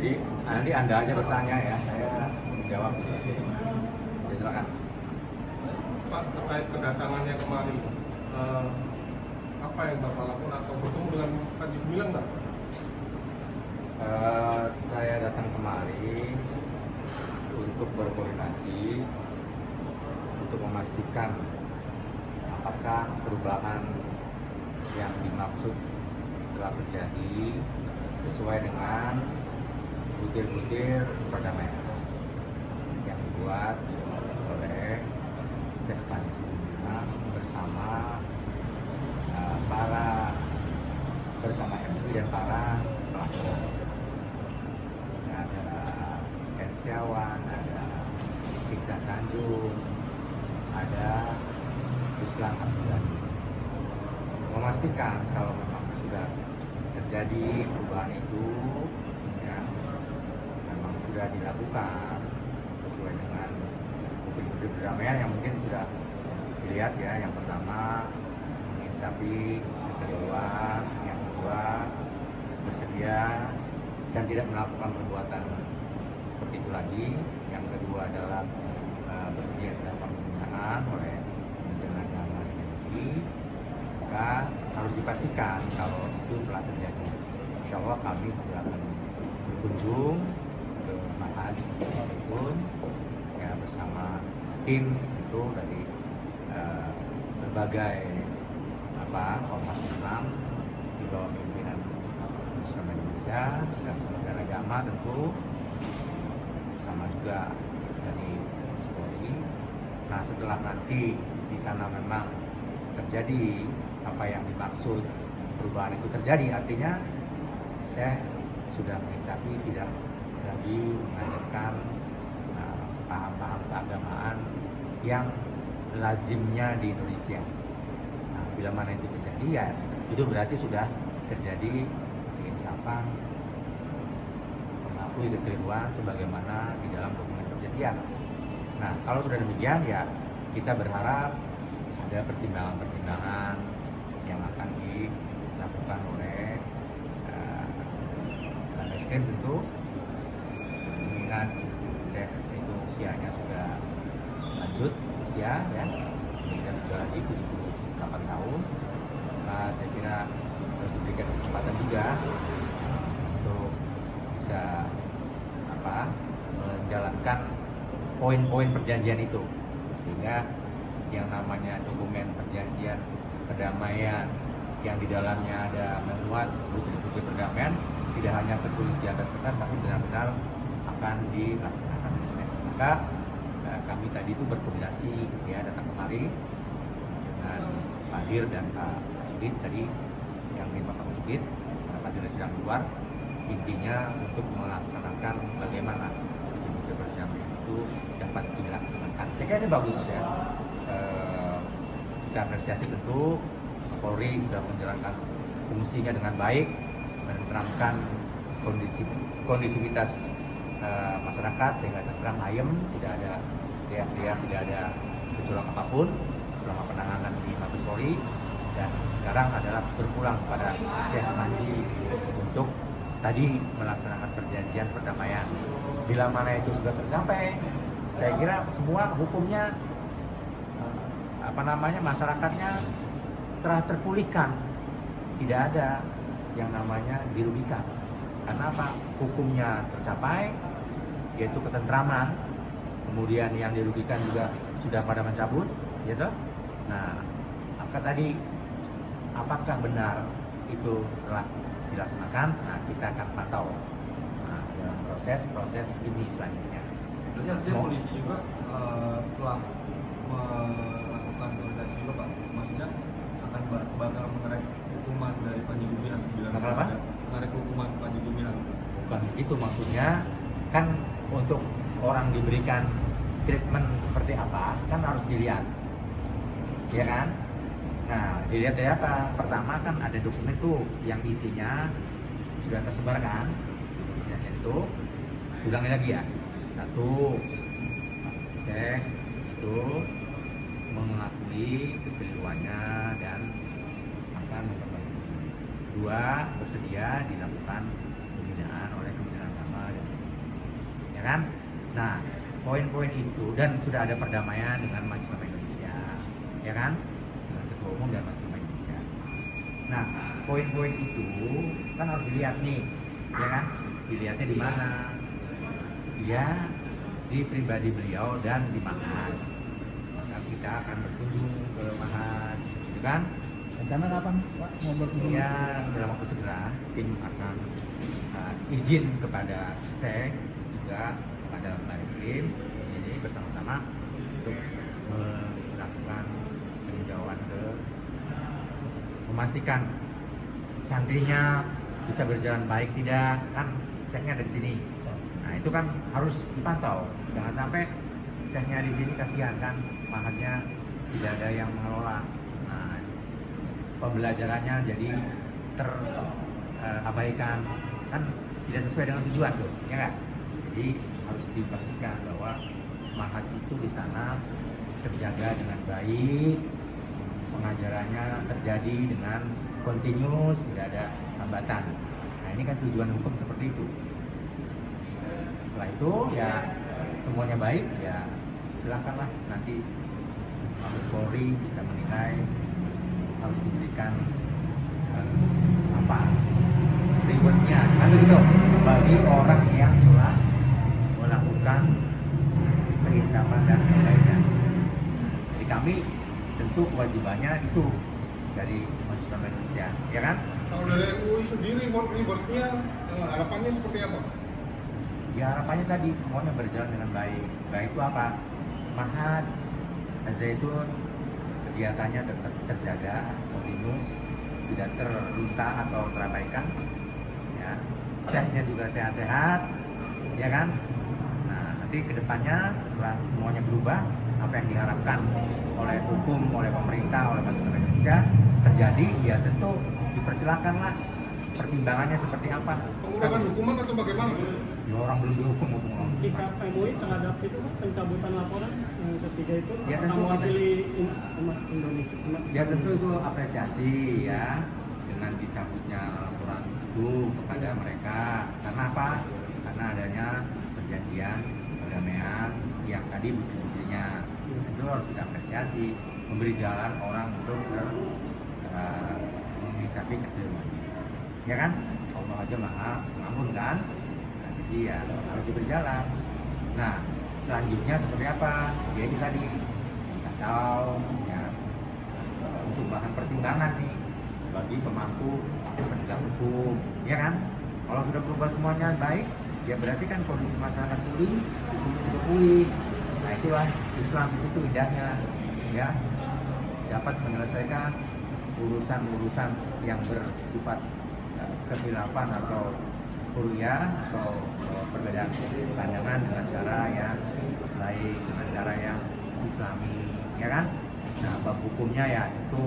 Jadi nanti Anda aja bertanya ya, saya menjawab. Ya, silakan. Pak, terkait kedatangannya kemarin, apa yang Bapak lakukan atau bertemu dengan Panji Gumilang nggak? Saya datang kemari untuk berkoordinasi untuk memastikan apakah perubahan yang dimaksud telah terjadi sesuai dengan butir-butir perdamaian yang dibuat oleh Syekh Panji Gumilang bersama MUI dan para pelaku. Ada Ken Setiawan, ada Iksan Tanjung, ada Ruslan Abdullah. Memastikan kalau memang sudah terjadi perubahan itu, ya, memang sudah dilakukan sesuai dengan bukti-bukti perdamaian yang mungkin sudah dilihat ya. Yang pertama menginsafi, yang kedua bersedia dan tidak melakukan perbuatan seperti itu lagi. Yang kedua adalah bersedia dilakukan pembinaan oleh Kementerian Agama ini, maka harus dipastikan kalau itu telah terjadi. Insya Allah kami juga akan berkunjung ke Ma'had Zaitun ya, bersama tim itu dari berbagai ormas Islam di bawah pimpinan Islam Indonesia dan Kementerian Agama tentu, sama juga dari Polri. Nah, setelah nanti di sana memang terjadi apa yang dimaksud perubahan itu terjadi, artinya saya sudah menginsafi tidak lagi mengajarkan paham-paham keagamaan yang lazimnya di Indonesia. Nah, bila mana itu terjadi ya itu berarti sudah terjadi keinsafan, mengakui kekeliruan sebagaimana di dalam dokumen perjanjian. Nah, kalau sudah demikian ya kita berharap ada pertimbangan-pertimbangan yang akan dilakukan oleh Barreskrim tentu, mengingat Syekh itu usianya sudah lanjut usia ya, tidak juga lagi 78 tahun. Nah, saya kira harus diberikan kesempatan juga untuk bisa menjalankan poin-poin perjanjian itu, sehingga yang namanya dokumen perjanjian perdamaian yang di dalamnya ada memuat bukti-bukti perdamaian tidak hanya tertulis di atas kertas tapi benar-benar akan dilaksanakan. Maka kami tadi itu berkoordinasi ya, datang kemari dengan Pak Dir dan Pak Sudit tadi, yang lima Pak Sudit, Pak Dir sedang keluar, intinya untuk melaksanakan bagaimana bukti-bukti perjanjian itu dapat dilaksanakan. Saya kira ini bagus ya. Kita apresiasi tentu Polri sudah menjalankan fungsinya dengan baik, menerangkan kondisivitas masyarakat sehingga tenang, ayem, tidak ada teriak-teriak, tidak ada gejolak apapun selama penanganan di Mabes Polri. Dan sekarang adalah berpulang kepada Syekh Panji untuk tadi melaksanakan perjanjian perdamaian. Bila mana itu sudah tercapai, saya kira semua hukumnya masyarakatnya telah terpulihkan, tidak ada yang namanya dirugikan. Karena apa? Hukumnya tercapai, yaitu ketentraman. Kemudian yang dirugikan juga sudah pada mencabut, gitu. Nah, maka tadi apakah benar itu telah dilaksanakan? Nah, kita akan pantau dalam proses ini selanjutnya. Jadi artinya polisi juga telah melakukan koordinasi juga, Pak. Maksudnya akan bakal mengerek hukuman dari Panji Gumilang. Bakal apa? Mengerek hukuman Panji Gumilang. Bukan begitu maksudnya, kan untuk orang diberikan treatment seperti apa kan harus dilihat, ya kan? Nah, dilihat dari apa? Pertama kan ada dokumen tuh yang isinya sudah tersebar kan, dan itu ulangi lagi ya. Satu, Syekh itu mengakui kekeliruannya dan akan memperbaiki. Dua, bersedia dilakukan pembinaan oleh Kementerian Agama dan kan? Nah, poin-poin itu dan sudah ada perdamaian dengan Majelis Ulama Indonesia, ya kan? Dengan Ketua Umum dan Majelis Ulama Indonesia. Nah, poin-poin itu kan harus dilihat nih, ya kan? Dilihatnya di mana? Ya, di pribadi beliau dan di Mahat. Maka kita akan berkunjung ke Mahat, gitu kan? Rencana kapan Pak mau berkunjung? Ya, dalam waktu segera tim akan izin kepada saya juga kepada Baris Krim di sini bersama-sama untuk melakukan peninjauan ke memastikan santrinya bisa berjalan baik tidak, kan seknya ada di sini. Nah, itu kan harus dipantau. Jangan sampai seknya di sini kasihan kan, mahatnya tidak ada yang mengelola. Nah, pembelajarannya jadi terabaikan, kan tidak sesuai dengan tujuan tuh, ya nggak? Jadi harus dipastikan bahwa mahat itu di sana terjaga dengan baik, pengajarannya terjadi dengan continuous, tidak ada hambatan. Nah, ini kan tujuan hukum seperti itu. Setelah itu ya semuanya baik, ya silakanlah nanti Mabes Polri bisa menilai harus diberikan apa rewardnya, kan begitu, bagi orang yang telah melakukan penginsapan dan kebaikan. Jadi kami tentu kewajibannya itu dari Majelis Ulama Indonesia, ya kan? Kalau dari MUI sendiri rewardnya harapannya seperti apa? Ya harapannya tadi semuanya berjalan dengan baik. Baik itu apa? Mahat Zaitun kegiatannya tetap terjaga, kontinus, tidak terlunta atau terabaikan. Ya, syekhnya juga sehat-sehat, ya kan? Nah, nanti kedepannya setelah semuanya berubah, apa yang diharapkan oleh hukum, oleh pemerintah, oleh Majelis Ulama Indonesia terjadi, ya tentu dipersilakanlah pertimbangannya seperti apa. Pengurangan hukuman atau bagaimana? Ya, orang belum dihukum orang. Sikap MUI terhadap itu Pak, pencabutan laporan yang ketiga itu Ya, apakah tentu mewakili umat Indonesia? Ya tentu itu apresiasi ya dengan dicabutnya laporan itu kepada mereka. Karena apa? Karena adanya perjanjian perdamaian yang tadi bukti-buktinya itu harus kita apresiasi, memberi jalan orang untuk mencapai ketujuan. Ya kan? Allah aja maha mengampun kan? Nah, jadi ya harus berjalan. Nah, selanjutnya seperti apa? Ya itu tadi kita tahu ya untuk bahan pertimbangan nih bagi pemangku penegak hukum, ya kan? Kalau sudah berubah semuanya baik, ya berarti kan kondisi masyarakat pulih, hukum juga pulih. Nah itulah Islam di situ indahnya, ya dapat menyelesaikan urusan-urusan yang bersifat kekhilafan atau kuliah atau perbedaan pandangan dengan cara yang baik, dengan cara yang Islami, ya kan? Nah, bab hukumnya ya itu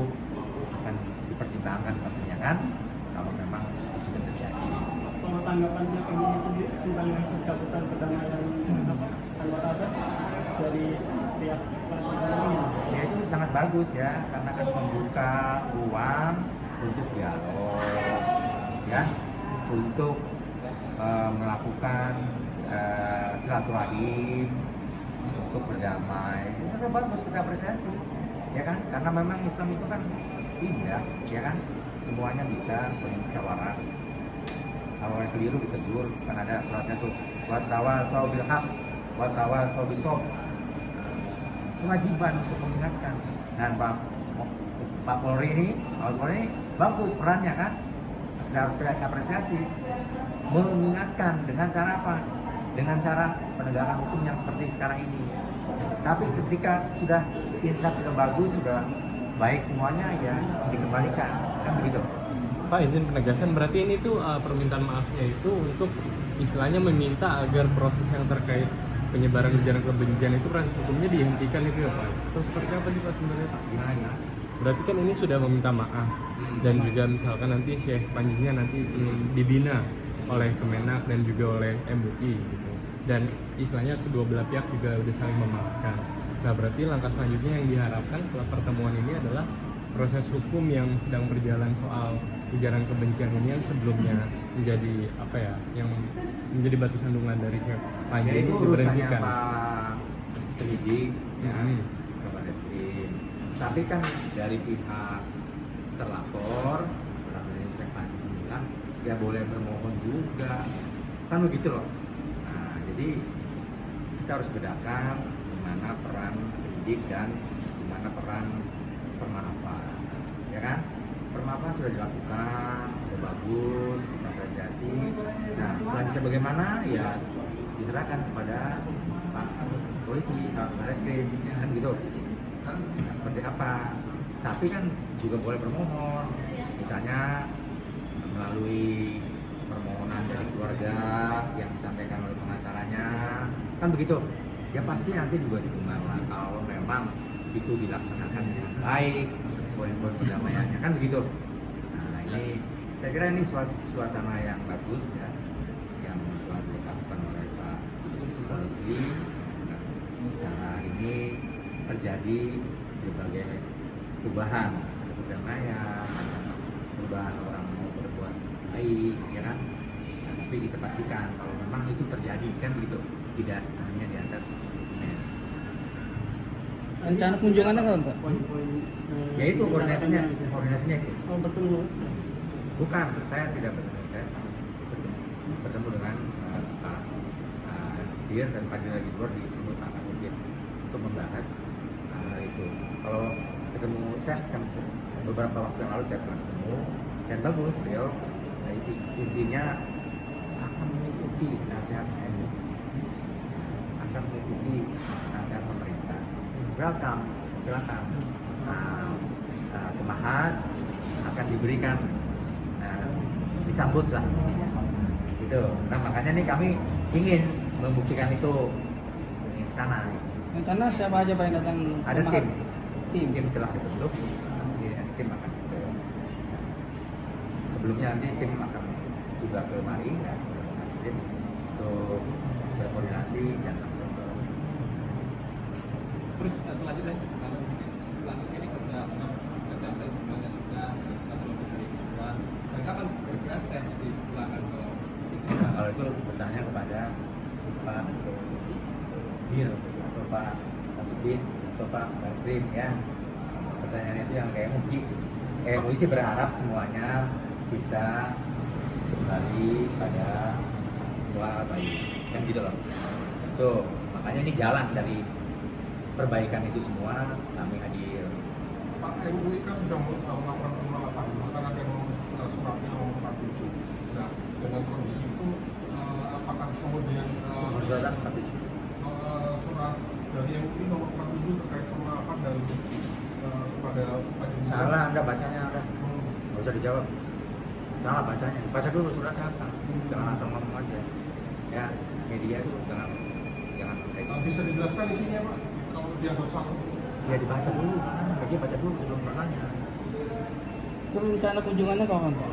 akan dipertimbangkan pastinya kan, kalau memang itu sudah terjadi. Kalau tanggapannya MUI sendiri tentang pencabutan perdamaian Anwar Abbas dari pihak Palestina? Ya itu sangat bagus ya, karena kan membuka ruang untuk dialog, ya, untuk melakukan silaturahim, untuk berdamai. Itu sangat bagus, kita apresiasi, ya kan? Karena memang Islam itu kan indah, ya kan? Semuanya bisa bermusyawarah. Kalau yang keliru ditegur, kan ada suratnya tuh. Watawasau bil haq, watawasau bis sabr. Kewajiban untuk mengingatkan. Dan Pak Polri ini bagus perannya kan? Kita apresiasi. Mengingatkan dengan cara apa? Dengan cara penegakan hukum yang seperti sekarang ini. Tapi ketika sudah insaf sudah bagus, sudah baik semuanya, ya dikembalikan, kan begitu. Pak, izin penegasan, berarti ini tuh permintaan maafnya itu untuk istilahnya meminta agar proses yang terkait penyebaran ujaran kebencian itu proses hukumnya dihentikan itu ya Pak? Atau seperti apa sih Pak sebenarnya Pak? Gimana? Berarti kan ini sudah meminta maaf dan juga misalkan nanti Syekh Panjinya nanti ingin dibina oleh Kemenak dan juga oleh MUI gitu. Dan istilahnya kedua belah pihak juga udah saling memaafkan. Nah berarti langkah selanjutnya yang diharapkan setelah pertemuan ini adalah proses hukum yang sedang berjalan soal ujaran kebencian ini yang sebelumnya menjadi apa ya, yang menjadi batu sandungan dari Chef Panji Ya itu urusannya diberhentikan. Pak penyidik ya, Hmm. ke Barreskrim. Tapi kan dari pihak terlapor, Chef Panji bilang ya boleh bermohon juga, kan begitu loh. Nah, jadi kita harus bedakan di mana peran penyidik dan di mana peran permaafan, ya kan? Permaafan sudah dilakukan, sudah bagus, apresiasi. Nah, selanjutnya bagaimana ya diserahkan kepada Pak polisi, Pak Barreskrim, kan gitu. Nah, seperti apa? Tapi kan juga boleh bermohon, misalnya melalui permohonan dari keluarga yang disampaikan oleh pengacaranya, kan begitu. Ya pasti nanti juga dikembangkan kalau memang itu dilaksanakan dengan baik, poin-poin perdamaiannya, kan begitu. Nah ini saya kira ini suasana yang bagus ya, yang telah dilakukan oleh Pak polisi. Nah, cara ini terjadi berbagai perubahan, ada perdamaian, ada perubahan orang mau berbuat baik, ya kan? Nah, tapi kita pastikan kalau memang itu terjadi kan begitu, tidak hanya di atas Rencana kunjungannya kapan Pak? Poin-poin ya itu koordinasinya itu. Oh, bertemu. Bukan, saya tidak bertemu, saya bertemu dengan Pak Dir dan Pak Dir lagi keluar di Pak Kasubdit untuk membahas hal itu. Kalau ketemu saya kan beberapa waktu yang lalu saya pernah ketemu dan bagus beliau. Nah, itu intinya akan mengikuti nasihat MUI, akan mengikuti nasihat pemerintah. Welcome, silakan. Kemahat akan diberikan, disambut lah gitu. Nah makanya nih kami ingin membuktikan itu ingin ke sana. Rencana siapa aja Pak yang datang? Ada Mahat? tim telah dibentuk. Jadi tim akan ke sana. Sebelumnya nanti tim akan juga ke Mari ya, tim untuk berkoordinasi dan langsung ke. Terus selanjutnya ini sudah tercapai semuanya, sudah kebutuhan. Dan kapan kira-kira saya dipulangkan kalau itu? Nah, kalau itu bertanya kepada Pak Dir atau Pak Kasubdit atau Pak Barreskrim ya. Pertanyaan itu yang kayak MUI sih berharap semuanya bisa kembali pada semula baik kan gitu loh. Tuh makanya ini jalan dari perbaikan itu semua kami hadir. Pak MUI kan sudah melakukan penolakan, bahkan ada yang suratnya nomor 47. Nah, dengan kondisi itu, apakah kemudian Surat tapi surat dari MUI nomor 47 terkait penolakan dari kepada Pak Jumbo? salah Anda bacanya Anda. Nggak usah dijawab. Salah bacanya. Baca dulu suratnya apa. Jangan asal ngomong aja. Ya, media itu jangan kayak gitu. Bisa dijelaskan isinya Pak, kalau dianggap salah? Ya dibaca dulu, dia baca dulu sebelum bertanya. Itu rencana kunjungannya kapan Pak?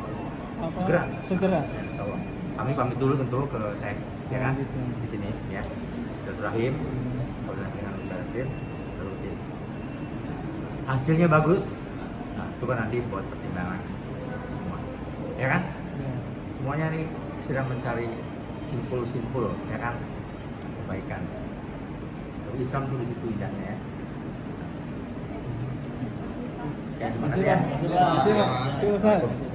Apa? Segera. Segera. Ya, insya Allah. Kami pamit dulu tentu ke SEK, ya kan? Gitu. Di sini, ya. Silaturahim, koordinasi dengan Barreskrim, lalu tim. Hasilnya bagus, nah itu kan nanti buat pertimbangan semua, ya kan? Ya. Semuanya nih sedang mencari simpul-simpul, ya kan? Kebaikan. Tapi Islam tuh di situ indahnya ya. Ya, terima kasih ya. Terima kasih Pak. Terima kasih Pak.